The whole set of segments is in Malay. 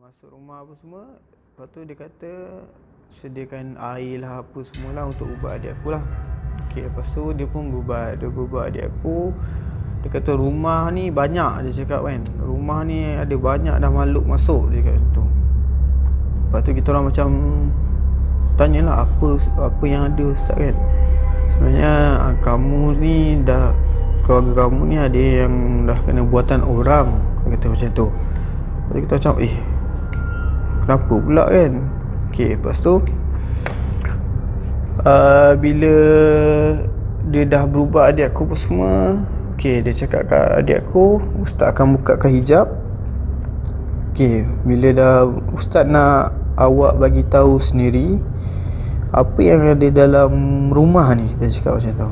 Masuk rumah apa semua. Lepas tu dia kata sediakan air lah apa semualah untuk ubat adik aku lah. Okay, lepas tu dia pun berubat. Dia berubat adik aku. Dia kata rumah ni banyak, dia cakap kan, rumah ni ada banyak dah makhluk masuk, dia kata tu. Lepas tu kita orang macam tanyalah apa yang ada Ustaz kan. Sebenarnya kamu ni dah, keluarga kamu ni ada yang dah kena buatan orang, dia kata macam tu. Lepas tu kita macam kenapa pula kan. Okay, lepas tu bila dia dah berubah adik aku pun semua, okay, dia cakap kat adik aku, Ustaz akan bukakan hijab. Okay, bila dah Ustaz nak awak bagi tahu sendiri apa yang ada dalam rumah ni, dia cakap macam tu.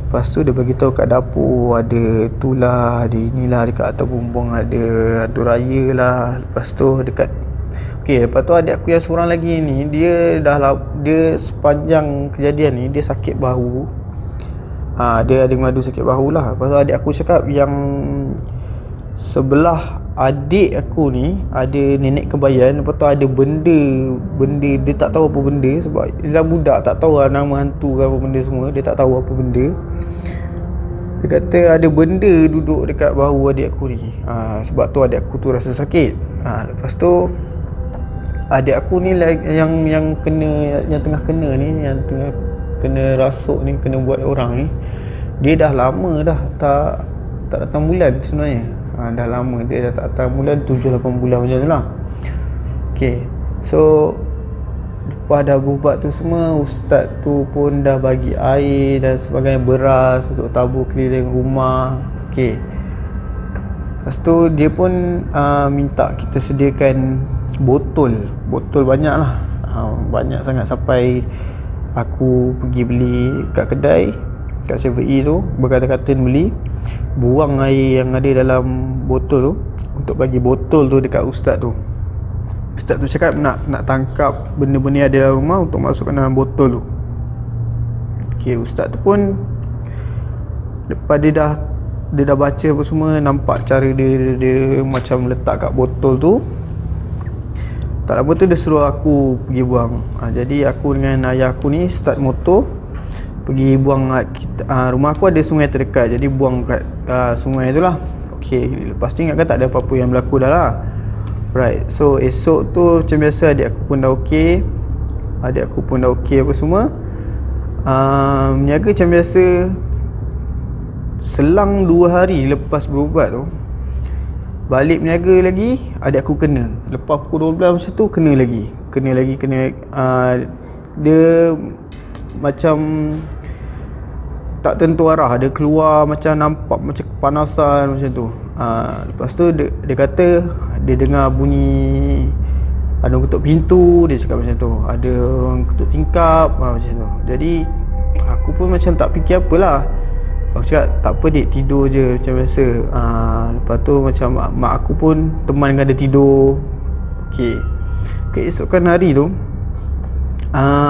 Lepas tu dia bagi tahu kat dapur ada itulah, ada inilah, dekat atas bumbung ada hantu raya lah. Lepas tu dekat lepas tu adik aku yang seorang lagi ni, dia sepanjang kejadian ni dia sakit bahu. Dia ada mengadu sakit bahu lah. Lepas tu adik aku cakap yang sebelah adik aku ni ada nenek kebayan. Lepas tu ada benda dia tak tahu apa benda, sebab dia dah budak, tak tahu lah nama hantu ke apa benda semua. Dia tak tahu apa benda. Dia kata ada benda duduk dekat bahu adik aku ni. Sebab tu adik aku tu rasa sakit. Lepas tu adik aku ni yang kena, yang tengah kena ni, yang tengah kena rasuk ni, kena buat orang ni, dia dah lama dah tak datang bulan sebenarnya. Dah lama dia dah tak datang bulan, 7-8 bulan macam tu lah. Okay, so lepas dah berubat tu semua, ustaz tu pun dah bagi air dan sebagainya, beras untuk tabur keliling rumah. Okay, lepas tu dia pun minta kita sediakan botol banyak lah. Banyak sangat sampai aku pergi beli kat kedai, kat 7E tu, berkata-kata beli, buang air yang ada dalam botol tu untuk bagi botol tu dekat ustaz tu. Ustaz tu cakap nak tangkap benda-benda yang ada dalam rumah untuk masukkan dalam botol tu. Okay, ustaz tu pun lepas dia dah baca apa semua, nampak cara dia macam letak kat botol tu, tak lama tu dia suruh aku pergi buang. Jadi aku dengan ayah aku ni start motor pergi buang. Rumah aku ada sungai terdekat, jadi buang kat sungai tu lah. Okay, lepas tu ingatkan tak ada apa-apa yang berlaku dah lah. Right, so esok tu macam biasa adik aku pun dah okey apa semua. Meniaga macam biasa. Selang 2 hari lepas berubat tu, balik meniaga lagi, adik aku kena. Lepas pukul 12 macam tu kena lagi. Dia macam tak tentu arah, dia keluar macam nampak macam kepanasan macam tu. Lepas tu dia kata dia dengar bunyi ada orang ketuk pintu, dia cakap macam tu. Ada orang ketuk tingkap, macam tu. Jadi aku pun macam tak fikir apalah. Aku cakap tak apa dik, tidur je macam biasa. Lepas tu macam mak aku pun teman dengan dia tidur. Okay, keesokan hari tu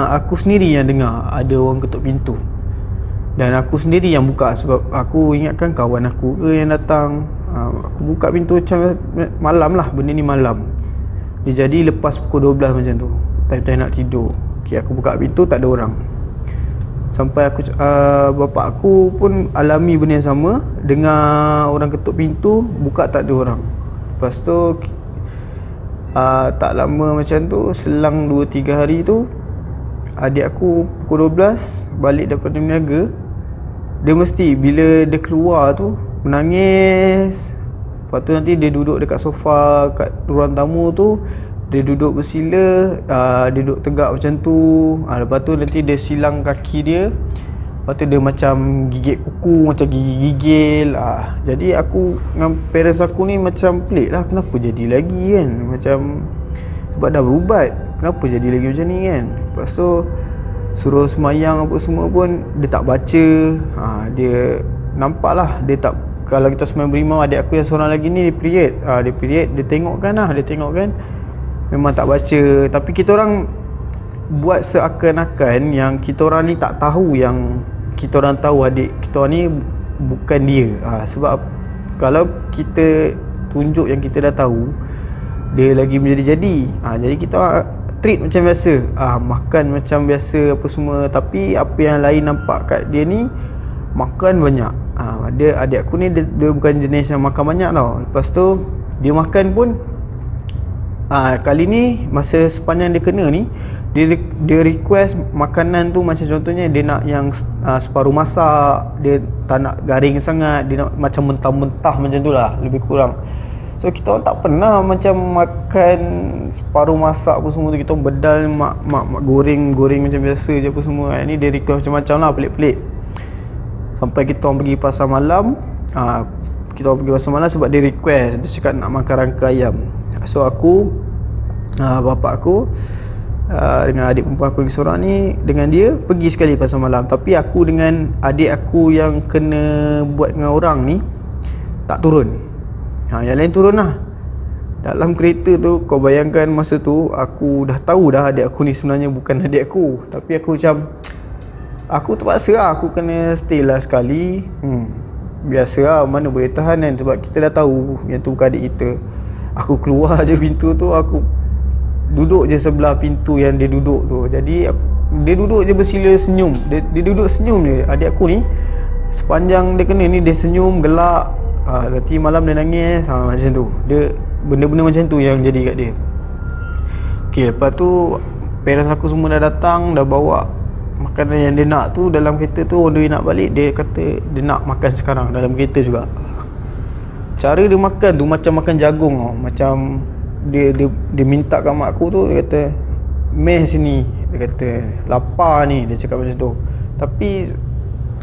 aku sendiri yang dengar ada orang ketuk pintu, dan aku sendiri yang buka, sebab aku ingatkan kawan aku ke yang datang. Aku buka pintu macam malam lah, benda ni malam. Dia jadi lepas pukul 12 macam tu, time-time nak tidur. Okay, aku buka pintu tak ada orang. Sampai aku bapak aku pun alami benda yang sama, dengar orang ketuk pintu, buka tak ada orang. Lepas tu tak lama macam tu, selang 2-3 hari tu, adik aku pukul 12 balik daripada niaga. Dia mesti bila dia keluar tu menangis. Lepas tu nanti dia duduk dekat sofa kat ruang tamu tu, dia duduk bersila, dia duduk tegak macam tu. Lepas tu nanti dia silang kaki dia. Lepas tu dia macam gigit kuku, macam gigil-gigil. Jadi aku dengan parents aku ni macam pelik lah, kenapa jadi lagi kan. Macam sebab dah berubat, kenapa jadi lagi macam ni kan. Lepas tu suruh semayang apa semua pun dia tak baca. Dia nampak lah, dia tak, kalau kita semayang berimam, adik aku yang seorang lagi ni dia period, dia tengok kan, memang tak baca. Tapi kita orang buat seakan-akan yang kita orang ni tak tahu, yang kita orang tahu adik kita orang ni bukan dia. Sebab kalau kita tunjuk yang kita dah tahu, dia lagi menjadi-jadi. Jadi kita treat macam biasa, makan macam biasa apa semua. Tapi apa yang lain nampak kat dia ni, makan banyak. Dia adik aku ni dia bukan jenis yang makan banyak tau. Lepas tu dia makan pun kali ni masa sepanjang dia kena ni, dia request makanan tu macam contohnya dia nak yang separuh masak, dia tak nak garing sangat, dia nak macam mentah-mentah macam tu lah lebih kurang. So kita orang tak pernah macam makan separuh masak apa semua tu. Kita orang bedal mak goreng macam biasa je apa semua. Ni dia request macam-macam lah, pelik-pelik. Sampai kita orang pergi pasar malam. Kita orang pergi pasar malam sebab dia request, dia cakap nak makan rangka ayam. So aku, bapak aku, dengan adik perempuan aku lagi seorang ni, dengan dia pergi sekali pasar malam. Tapi aku dengan adik aku yang kena buat dengan orang ni tak turun. Yang lain turun lah. Dalam kereta tu, kau bayangkan masa tu aku dah tahu dah adik aku ni sebenarnya bukan adik aku. Tapi aku macam, aku terpaksa lah, aku kena stay lah sekali. Biasa lah, mana boleh tahan kan, sebab kita dah tahu yang tu bukan adik kita. Aku keluar je pintu tu, aku duduk je sebelah pintu yang dia duduk tu. Jadi dia duduk je bersila senyum. Dia duduk senyum je. Adik aku ni sepanjang dia kena ni, dia senyum, gelak. Nanti malam dia nangis, macam tu. Dia benda-benda macam tu yang jadi kat dia. Okay, lepas tu parents aku semua dah datang, dah bawa makanan yang dia nak tu dalam kereta tu. Dia nak balik, dia kata dia nak makan sekarang dalam kereta juga. Cara dia makan tu macam makan jagung tau. Macam dia minta kat mak aku tu, dia kata meh sini, dia kata lapar ni, dia cakap macam tu. Tapi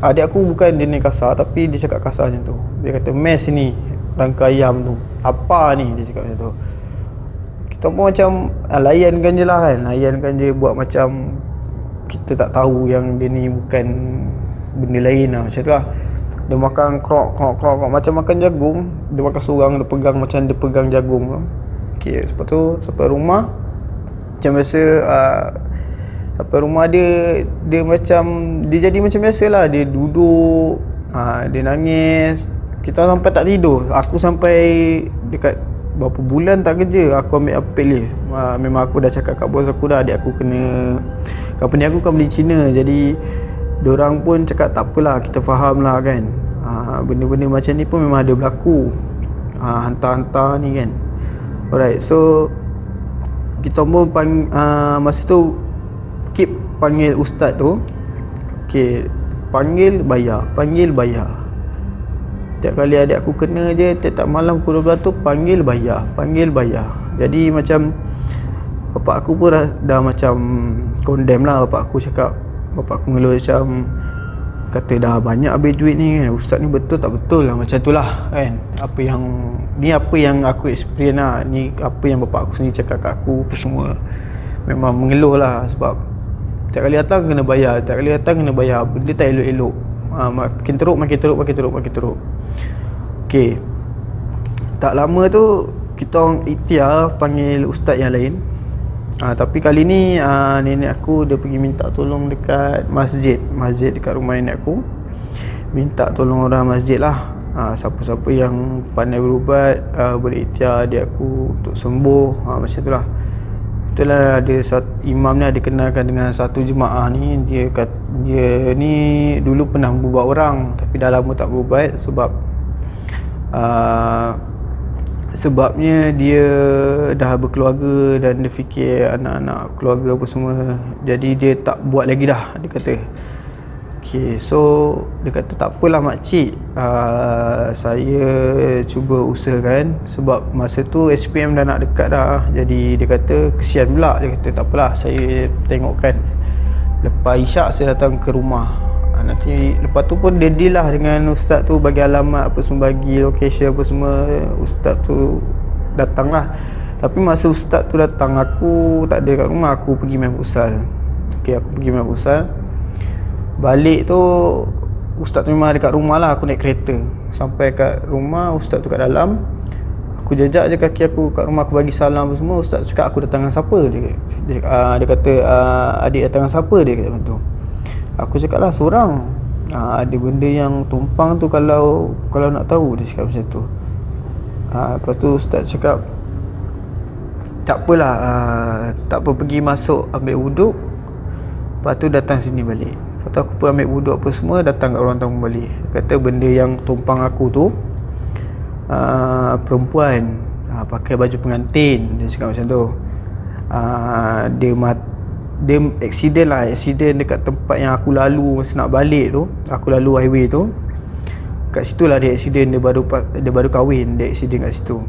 adik aku bukan jenis kasar, tapi dia cakap kasar macam tu. Dia kata meh sini, rangka ayam tu, lapar ni, dia cakap macam tu. Kita pun macam layankan je lah kan, layankan je, buat macam kita tak tahu yang dia ni bukan benda lain lah, macam tu lah. Dia makan krok macam makan jagung. Dia makan seorang, dia pegang macam dia pegang jagung tu. Okay, lepas tu sampai rumah macam biasa. Sampai rumah dia macam, dia jadi macam biasa lah. Dia duduk, dia nangis. Kita sampai tak tidur. Aku sampai dekat berapa bulan tak kerja, aku ambil unpaid leave. Memang aku dah cakap kat bos aku dah, adik aku kena, company aku company Cina. Jadi diorang pun cakap tak apalah, kita faham lah kan. Benda-benda macam ni pun memang ada berlaku, hantar-hantar ni kan. Alright, so kita pun masa tu keep panggil ustaz tu. Okay, panggil bayar. Tiap kali adik aku kena je, tiap malam pukul 12 tu panggil bayar. Jadi macam bapak aku pun dah macam condemn lah. Bapak aku mengeluh macam, kata dah banyak habis duit ni kan, ustaz ni betul tak betul lah, macam tu lah kan. Apa yang aku experience lah. Ni apa yang bapak aku sendiri cakap kat aku apa semua. Memang mengeluh lah, sebab tiap kali datang kena bayar, benda tak elok-elok. Makin teruk. Okay, tak lama tu kita orang ikhtiar panggil ustaz yang lain. Tapi kali ni nenek aku dia pergi minta tolong dekat masjid dekat rumah nenek aku. Minta tolong orang masjid lah. Siapa-siapa yang pandai berubat, boleh ikhtiar adik aku untuk sembuh, macam tu lah. Itulah dia imam ni ada kenalkan dengan satu jemaah ni. Dia ni dulu pernah berubat orang, tapi dah lama tak berubat sebabnya dia dah berkeluarga dan dia fikir anak-anak keluarga apa semua, jadi dia tak buat lagi dah, dia kata. Okay, so dia kata tak apalah makcik, saya cuba usahakan. Sebab masa tu SPM dah nak dekat dah, jadi dia kata kesian pula. Dia kata tak apalah, saya tengokkan lepas isyak saya datang ke rumah. Nanti lepas tu pun dia deal lah dengan ustaz tu, bagi alamat apa semua, bagi location apa semua. Ustaz tu datang lah. Tapi masa ustaz tu datang, aku tak ada kat rumah, aku pergi main futsal. Okay, aku pergi main futsal. Balik tu ustaz tu memang ada kat rumah lah. Aku naik kereta sampai kat rumah, ustaz tu kat dalam. Aku jejak je kaki aku kat rumah, aku bagi salam apa semua. Ustaz tu cakap aku datang dengan siapa? Dia kata adik datang dengan siapa? Dia kata macam tu. Aku cakap lah seorang. Ada benda yang tumpang tu, kalau nak tahu, dia cakap macam tu. Lepas tu ustaz cakap tak apalah, tak apa, pergi masuk ambil wuduk, lepas tu datang sini balik. Lepas tu aku pun ambil wuduk apa semua, datang kat ruang tamu balik. Kata benda yang tumpang aku tu perempuan, pakai baju pengantin, dia cakap macam tu. Dia accident dekat tempat yang aku lalu masa nak balik tu. Aku lalu highway tu, kat situ lah dia accident. Dia baru kahwin, dia accident kat situ.